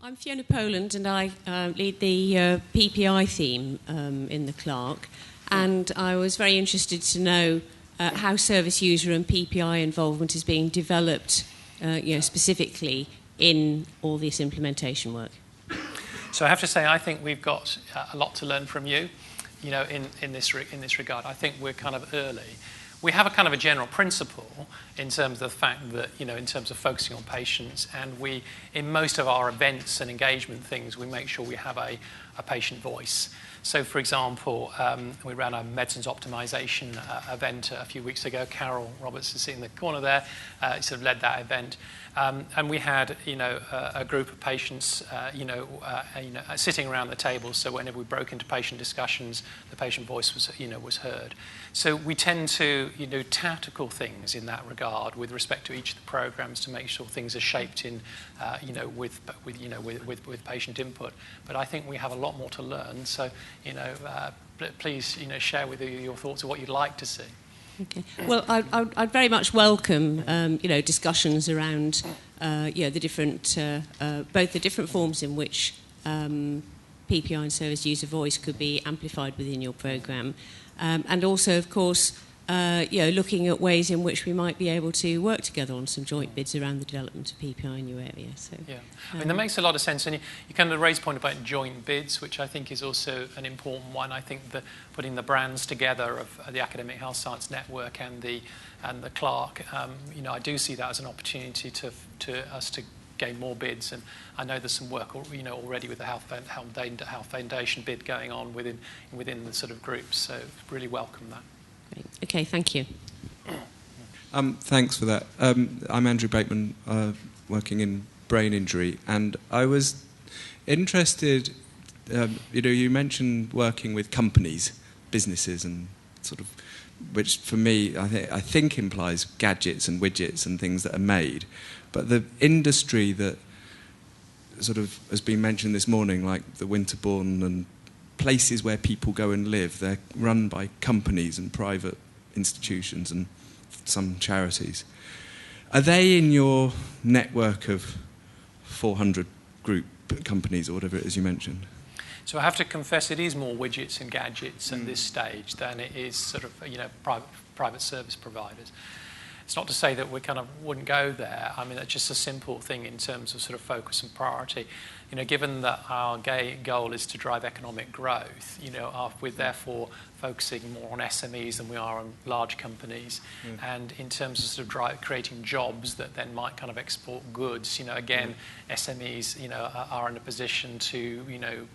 I'm Fiona Poland, and I lead the PPI theme in the Clark. And I was very interested to know how service user and PPI involvement is being developed, specifically in all this implementation work. So I have to say, I think we've got a lot to learn from you, in this regard. I think we're kind of early. We have a kind of a general principle in terms of the fact that, in terms of focusing on patients, and we, in most of our events and engagement things, we make sure we have a patient voice. So, for example, we ran a medicines optimization event a few weeks ago. Carol Roberts is sitting in the corner there, sort of led that event. And we had, a group of patients, sitting around the table. So whenever we broke into patient discussions, the patient voice was heard. So we tend to, do tactical things in that regard with respect to each of the programs to make sure things are shaped in, with patient input. But I think we have a lot more to learn. So, please, share with you your thoughts of what you'd like to see. Okay. Well, I'd very much welcome, discussions around, the different, both the different forms in which PPI and service user voice could be amplified within your programme, and also, of course, looking at ways in which we might be able to work together on some joint bids around the development of PPI in your area. So, yeah, I mean, that makes a lot of sense. And you kind of raised a point about joint bids, which I think is also an important one. I think putting the brands together of the Academic Health Science Network and the Clark, I do see that as an opportunity to us to gain more bids. And I know there's some work, already with the Health Foundation bid going on within the sort of groups. So really welcome that. Okay, thank you. Thanks for that. I'm Andrew Bateman, working in brain injury, and I was interested, you mentioned working with companies, businesses, and sort of, which for me, I think implies gadgets and widgets and things that are made. But the industry that sort of has been mentioned this morning, like the Winterbourne and places where people go and live, they're run by companies and private institutions and some charities. Are they in your network of 400 group companies or whatever it is you mentioned? So I have to confess it is more widgets and gadgets at this stage than it is sort of, private service providers. It's not to say that we kind of wouldn't go there. I mean, that's just a simple thing in terms of sort of focus and priority. Given that our goal is to drive economic growth, we're therefore focusing more on SMEs than we are on large companies. And in terms of sort of creating jobs that then might kind of export goods, again, SMEs, are in a position to,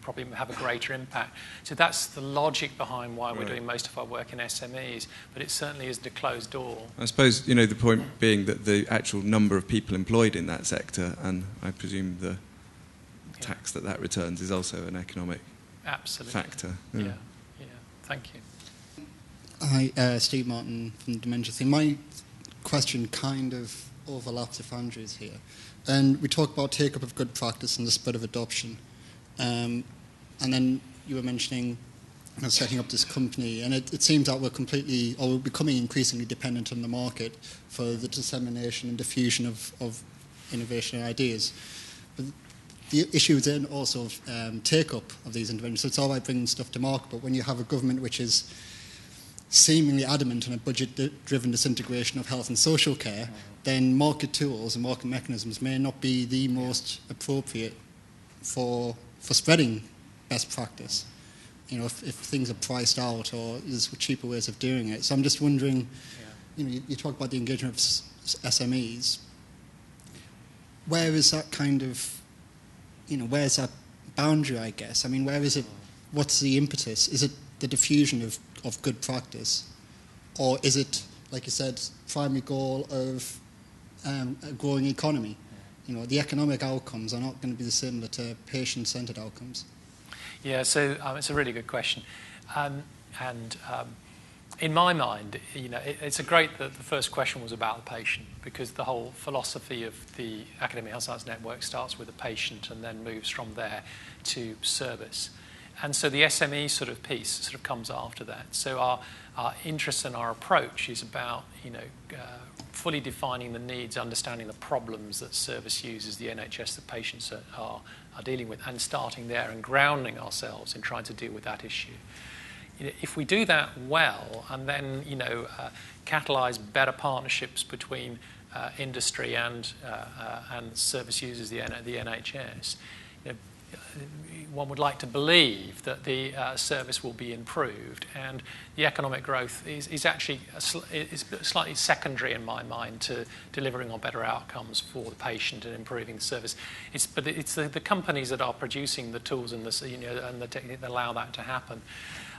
probably have a greater impact. So that's the logic behind why we're doing most of our work in SMEs, but it certainly isn't a closed door. I suppose, the point being that the actual number of people employed in that sector, and I presume the tax that returns is also an economic factor. Yeah. Thank you. Hi, Steve Martin from the Dementia Thing. My question kind of overlaps with Andrew's here. And we talk about take-up of good practice and the spread of adoption. And then you were mentioning setting up this company, and it seems that we're becoming increasingly dependent on the market for the dissemination and diffusion of innovation and ideas. But the issue is then also take-up of these interventions. So it's all right bringing stuff to market, but when you have a government which is seemingly adamant on a budget-driven disintegration of health and social care, then market tools and market mechanisms may not be the most appropriate for spreading best practice. If things are priced out or there's cheaper ways of doing it. So I'm just wondering, you talk about the engagement of SMEs. Where is that kind of, where's that boundary, I guess? I mean, where is it, what's the impetus? Is it the diffusion of good practice? Or is it, like you said, primary goal of a growing economy? The economic outcomes are not going to be similar to patient-centred outcomes. Yeah, so it's a really good question. In my mind, it's great that the first question was about the patient, because the whole philosophy of the Academic Health Science Network starts with the patient and then moves from there to service. And so the SME sort of piece sort of comes after that. So our interest and our approach is about, fully defining the needs, understanding the problems that service users, the NHS, the patients are dealing with, and starting there and grounding ourselves in trying to deal with that issue. If we do that well, and then catalyse better partnerships between industry and service users, the NHS, one would like to believe that the service will be improved, and the economic growth is actually is slightly secondary in my mind to delivering on better outcomes for the patient and improving the service. But it's the companies that are producing the tools and and the technique that allow that to happen.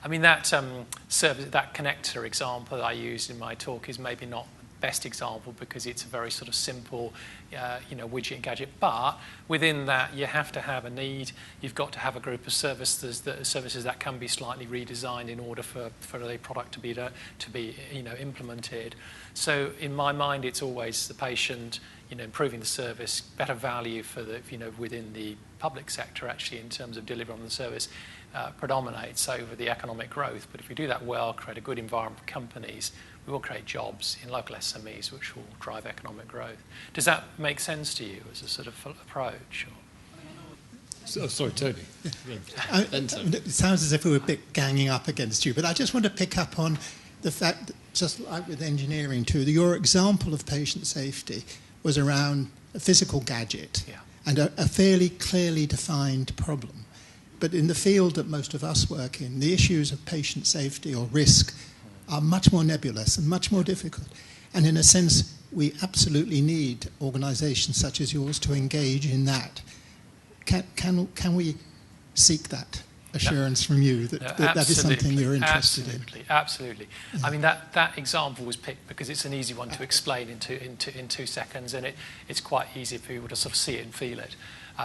I mean, that service, that connector example that I used in my talk is maybe not the best example because it's a very sort of simple, widget and gadget. But within that, you have to have a need. You've got to have a group of services that can be slightly redesigned in order for the product to be implemented. So in my mind, it's always the patient, improving the service, better value for the within the public sector actually in terms of delivering on the service. Predominates over the economic growth. But if we do that well, create a good environment for companies, we will create jobs in local SMEs, which will drive economic growth. Does that make sense to you as a sort of approach? Sorry, Tony. It sounds as if we were a bit ganging up against you, but I just want to pick up on the fact that, just like with engineering too, that your example of patient safety was around a physical gadget and a fairly clearly defined problem. But in the field that most of us work in, the issues of patient safety or risk are much more nebulous and much more difficult. And in a sense, we absolutely need organisations such as yours to engage in that. Can we seek that assurance from you that is something you're interested in? Absolutely. Yeah. I mean, that example was picked because it's an easy one to explain in 2 seconds, and it's quite easy for people to sort of see it and feel it.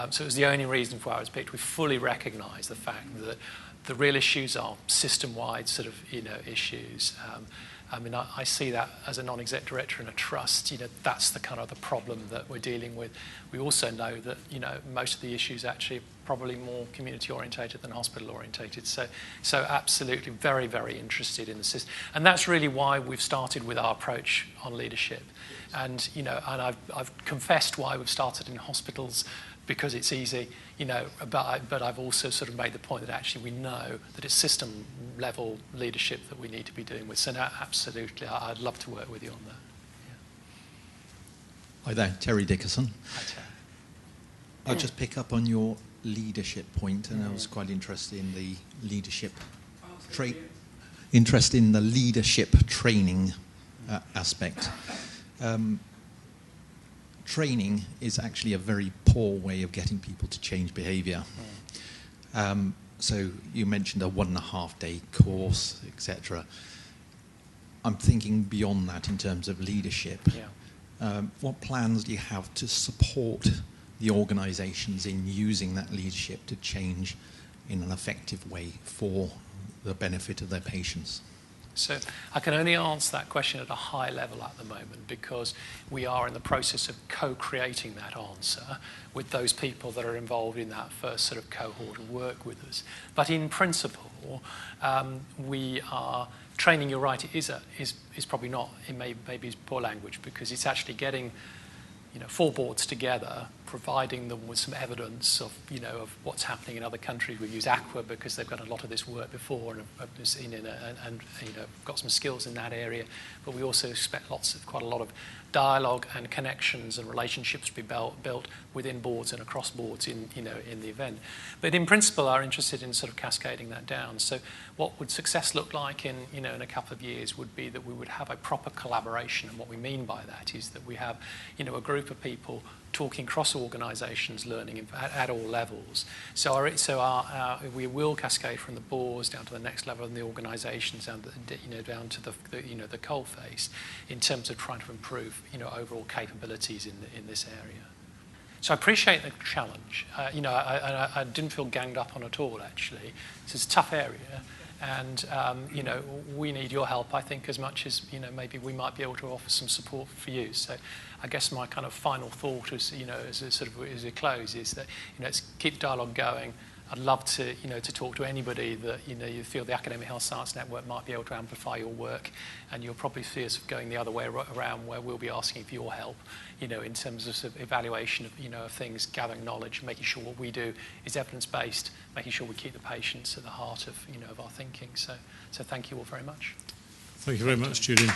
So it was the only reason why it was picked. We fully recognise the fact that the real issues are system-wide sort of issues. I mean, I see that as a non-exec director in a trust. That's the kind of the problem that we're dealing with. We also know that most of the issues actually are probably more community-orientated than hospital-orientated. So absolutely, very, very interested in the system, and that's really why we've started with our approach on leadership. And and I've confessed why we've started in hospitals. Because it's easy, but I've also sort of made the point that actually we know that it's system-level leadership that we need to be doing with. So now, absolutely, I'd love to work with you on that. Yeah. Hi there, Terry Dickerson. Hi, Terry. I'll just pick up on your leadership point, and I was quite interested in the leadership training aspect. Training is actually a very poor way of getting people to change behaviour. So you mentioned a 1.5 day course, etc. I'm thinking beyond that in terms of leadership. Yeah. What plans do you have to support the organisations in using that leadership to change in an effective way for the benefit of their patients? So I can only answer that question at a high level at the moment because we are in the process of co-creating that answer with those people that are involved in that first sort of cohort and work with us. But in principle, we are training. You're right. It is probably not. It maybe is poor language because it's actually getting 4 boards together, providing them with some evidence of of what's happening in other countries. We use Aqua because they've got a lot of this work before and seen and got some skills in that area. But we also expect quite a lot of dialogue and connections and relationships to be built within boards and across boards in the event. But in principle, are interested in sort of cascading that down. So what would success look like in in a couple of years would be that we would have a proper collaboration. And what we mean by that is that we have a group of people talking cross organisations, learning at all levels. So we will cascade from the boards down to the next level in the organisations, down to the coalface, in terms of trying to improve overall capabilities in this area. So I appreciate the challenge. I didn't feel ganged up on at all. Actually, this is a tough area. And we need your help, I think, as much as maybe we might be able to offer some support for you. So, I guess my kind of final thought, as a close, is that let's keep the dialogue going. I'd love to, to talk to anybody that, you feel the Academic Health Science Network might be able to amplify your work, and you'll probably see us going the other way around, where we'll be asking for your help, in terms of, sort of evaluation of, of things, gathering knowledge, making sure what we do is evidence-based, making sure we keep the patients at the heart of, of our thinking. So thank you all very much. Thank you very much, Julian.